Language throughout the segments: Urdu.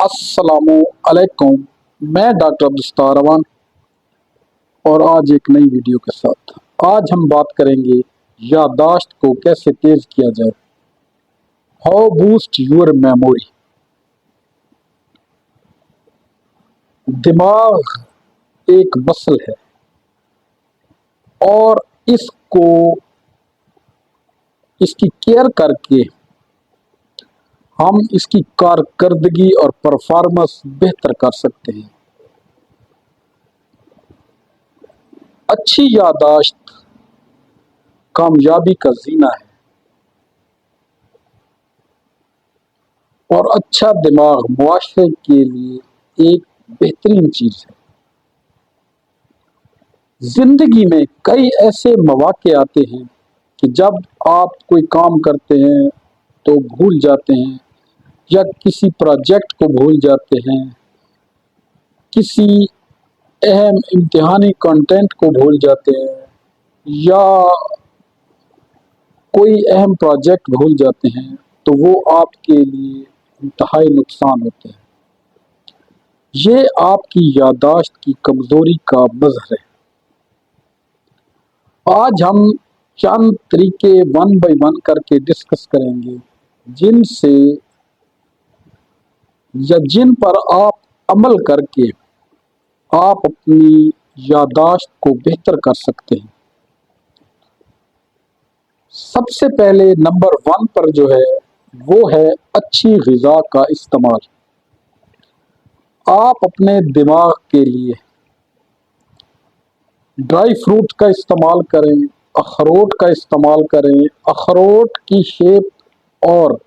السلام علیکم، میں ڈاکٹر عبدالستار روان اور آج ایک نئی ویڈیو کے ساتھ آج ہم بات کریں گے یادداشت کو کیسے تیز کیا جائے۔ How boost your memory. دماغ ایک مسل ہے اور اس کی کیئر کر کے ہم اس کی کارکردگی اور پرفارمنس بہتر کر سکتے ہیں۔ اچھی یادداشت کامیابی کا زینہ ہے اور اچھا دماغ معاشرے کے لیے ایک بہترین چیز ہے۔ زندگی میں کئی ایسے مواقع آتے ہیں کہ جب آپ کوئی کام کرتے ہیں تو بھول جاتے ہیں یا کسی پروجیکٹ کو بھول جاتے ہیں، کسی اہم امتحانی کنٹینٹ کو بھول جاتے ہیں یا کوئی اہم پروجیکٹ بھول جاتے ہیں تو وہ آپ کے لیے انتہائی نقصان ہوتے ہیں۔ یہ آپ کی یادداشت کی کمزوری کا مظہر ہے۔ آج ہم چند طریقے ون بائی ون کر کے ڈسکس کریں گے جن پر آپ عمل کر کے آپ اپنی یادداشت کو بہتر کر سکتے ہیں۔ سب سے پہلے نمبر 1 پر جو ہے وہ ہے اچھی غذا کا استعمال۔ آپ اپنے دماغ کے لیے ڈرائی فروٹ کا استعمال کریں، اخروٹ کا استعمال کریں۔ اخروٹ کی شیپ اور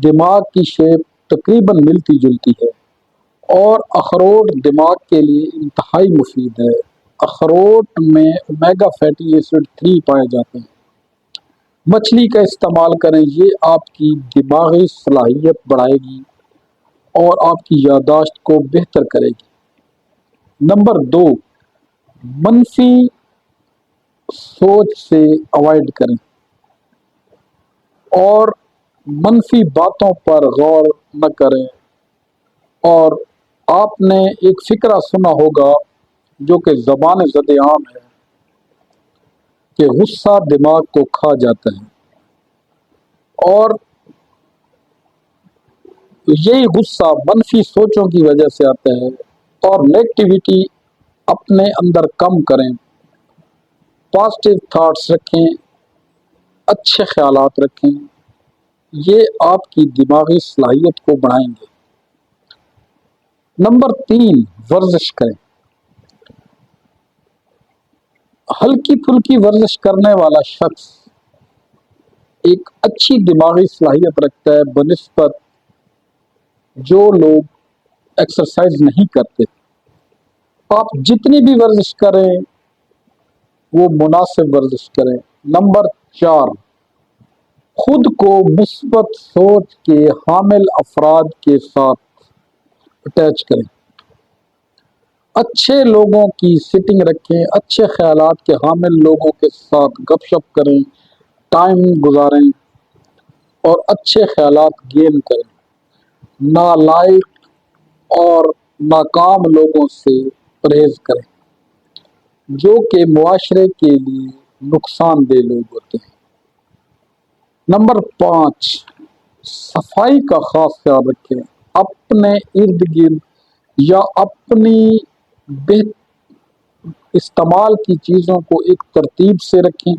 دماغ کی شیپ تقریباً ملتی جلتی ہے اور اخروٹ دماغ کے لیے انتہائی مفید ہے۔ اخروٹ میں اومیگا فیٹی ایسڈ 3 پائے جاتے ہیں۔ مچھلی کا استعمال کریں، یہ آپ کی دماغی صلاحیت بڑھائے گی اور آپ کی یادداشت کو بہتر کرے گی۔ نمبر 2، منفی سوچ سے اوائڈ کریں اور منفی باتوں پر غور نہ کریں۔ اور آپ نے ایک فقرہ سنا ہوگا جو کہ زبان زد عام ہے کہ غصہ دماغ کو کھا جاتا ہے، اور یہی غصہ منفی سوچوں کی وجہ سے آتا ہے۔ اور نیگیٹیوٹی اپنے اندر کم کریں، پازیٹیو تھاٹس رکھیں، اچھے خیالات رکھیں، یہ آپ کی دماغی صلاحیت کو بڑھائیں گے۔ نمبر 3، ورزش کریں۔ ہلکی پھلکی ورزش کرنے والا شخص ایک اچھی دماغی صلاحیت رکھتا ہے بنسبت جو لوگ ایکسرسائز نہیں کرتے۔ آپ جتنی بھی ورزش کریں وہ مناسب ورزش کریں۔ نمبر 4، خود کو مثبت سوچ کے حامل افراد کے ساتھ اٹیچ کریں۔ اچھے لوگوں کی سیٹنگ رکھیں، اچھے خیالات کے حامل لوگوں کے ساتھ گپ شپ کریں، ٹائم گزاریں اور اچھے خیالات گین کریں۔ نالائق اور ناکام لوگوں سے پرہیز کریں جو کہ معاشرے کے لیے نقصان دہ لوگ ہوتے ہیں۔ نمبر 5، صفائی کا خاص خیال رکھیں۔ اپنے ارد گرد یا اپنی استعمال کی چیزوں کو ایک ترتیب سے رکھیں،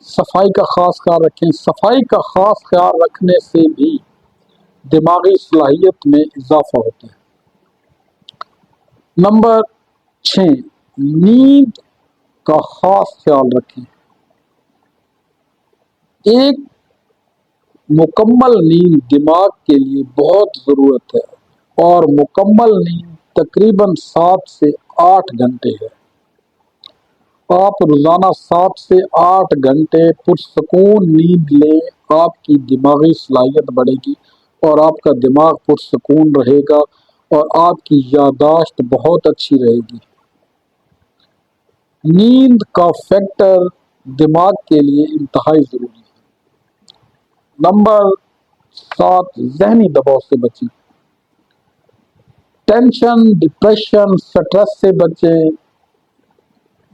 صفائی کا خاص خیال رکھیں۔ صفائی کا خاص خیال رکھنے سے بھی دماغی صلاحیت میں اضافہ ہوتا ہے۔ نمبر 6، نیند کا خاص خیال رکھیں۔ ایک مکمل نیند دماغ کے لیے بہت ضرورت ہے اور مکمل نیند تقریباً 7 سے 8 گھنٹے ہے۔ آپ روزانہ 7 سے 8 گھنٹے پرسکون نیند لیں، آپ کی دماغی صلاحیت بڑھے گی اور آپ کا دماغ پرسکون رہے گا اور آپ کی یادداشت بہت اچھی رہے گی۔ نیند کا فیکٹر دماغ کے لیے انتہائی ضروری ہے۔ نمبر 7، ذہنی دباؤ سے بچیں۔ ٹینشن ڈپریشن سٹریس سے بچیں.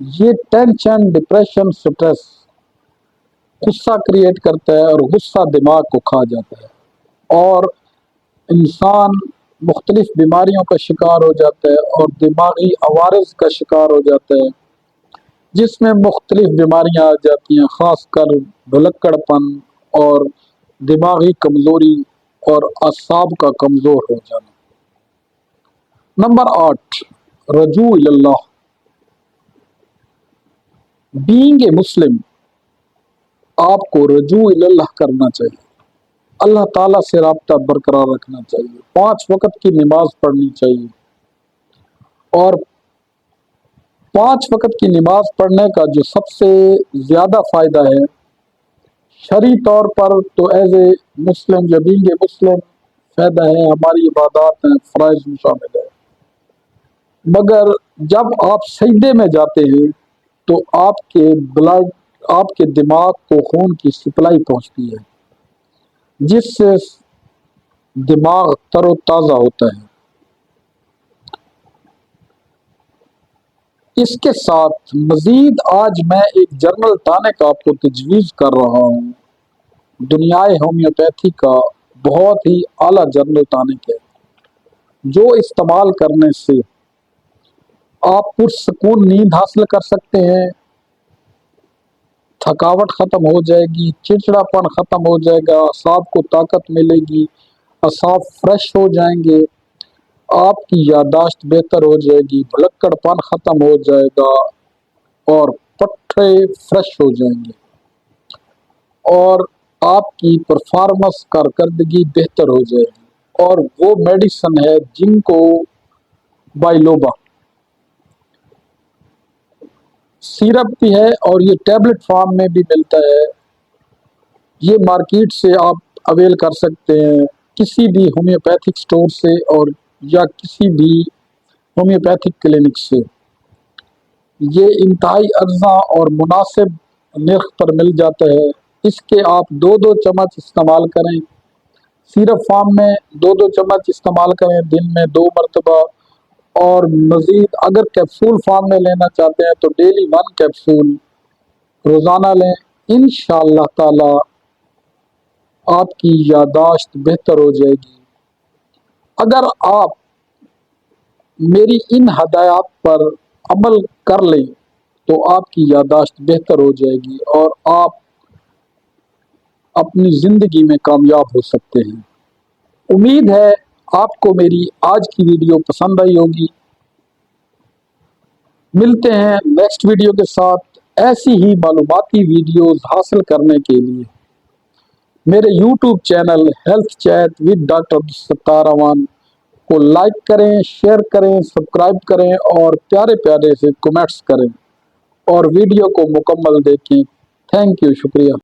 یہ ٹینشن ڈپریشن سٹریس غصہ کریٹ کرتا ہے اور غصہ دماغ کو کھا جاتا ہے اور انسان مختلف بیماریوں کا شکار ہو جاتا ہے اور دماغی عوارض کا شکار ہو جاتا ہے، جس میں مختلف بیماریاں آ جاتی ہیں، خاص کر بھلکڑ پن اور دماغی کمزوری اور اعصاب کا کمزور ہو جانا. نمبر 8، رجوع اللہ. بینگ اے مسلم آپ کو رجوع اللہ کرنا چاہیے، اللہ تعالیٰ سے رابطہ برقرار رکھنا چاہیے، 5 وقت کی نماز پڑھنی چاہیے. اور 5 وقت کی نماز پڑھنے کا جو سب سے زیادہ فائدہ ہے شرعی طور پر تو ایز اے مسلم یا بینگ اے مسلم فائدہ ہے، ہماری عبادات ہیں، فرائض میں شامل ہے. مگر جب آپ سجدے میں جاتے ہیں تو آپ کے دماغ کو خون کی سپلائی پہنچتی ہے، جس سے دماغ تر و تازہ ہوتا ہے. اس کے ساتھ مزید آج میں ایک جرنل ٹانک آپ کو تجویز کر رہا ہوں، دنیائے ہومیوپیتھی کا بہت ہی اعلیٰ جرنل ٹانک ہے، جو استعمال کرنے سے آپ پرسکون نیند حاصل کر سکتے ہیں، تھکاوٹ ختم ہو جائے گی، چڑچڑا پن ختم ہو جائے گا، اعصاب کو طاقت ملے گی، اعصاب فریش ہو جائیں گے، آپ کی یادداشت بہتر ہو جائے گی، بھلکڑ پن ختم ہو جائے گا اور پٹھے فریش ہو جائیں گے اور آپ کی پرفارمنس کارکردگی بہتر ہو جائے گی. اور وہ میڈیسن ہے جنکو بائلوبا سیرپ بھی ہے اور یہ ٹیبلٹ فارم میں بھی ملتا ہے. یہ مارکیٹ سے آپ اویل کر سکتے ہیں کسی بھی ہومیوپیتھک سٹور سے اور یا کسی بھی ہومیوپیتھک کلینک سے. یہ انتہائی ارزاں اور مناسب نرخ پر مل جاتا ہے. اس کے آپ 2 چمچ استعمال کریں، سیرپ فارم میں 2 چمچ استعمال کریں دن میں 2 مرتبہ، اور مزید اگر کیپسول فارم میں لینا چاہتے ہیں تو ڈیلی 1 کیپسول روزانہ لیں. انشاءاللہ تعالی آپ کی یادداشت بہتر ہو جائے گی. اگر آپ میری ان ہدایات پر عمل کر لیں تو آپ کی یادداشت بہتر ہو جائے گی اور آپ اپنی زندگی میں کامیاب ہو سکتے ہیں. امید ہے آپ کو میری آج کی ویڈیو پسند آئی ہوگی. ملتے ہیں نیکسٹ ویڈیو کے ساتھ. ایسی ہی معلوماتی ویڈیوز حاصل کرنے کے لیے میرے YouTube channel health chat with doctor Abdul Sattar امان کو لائک کریں، شیئر کریں، سبسکرائب کریں اور پیارے پیارے سے کمنٹس کریں اور ویڈیو کو مکمل دیکھیں. تھینک یو، شکریہ.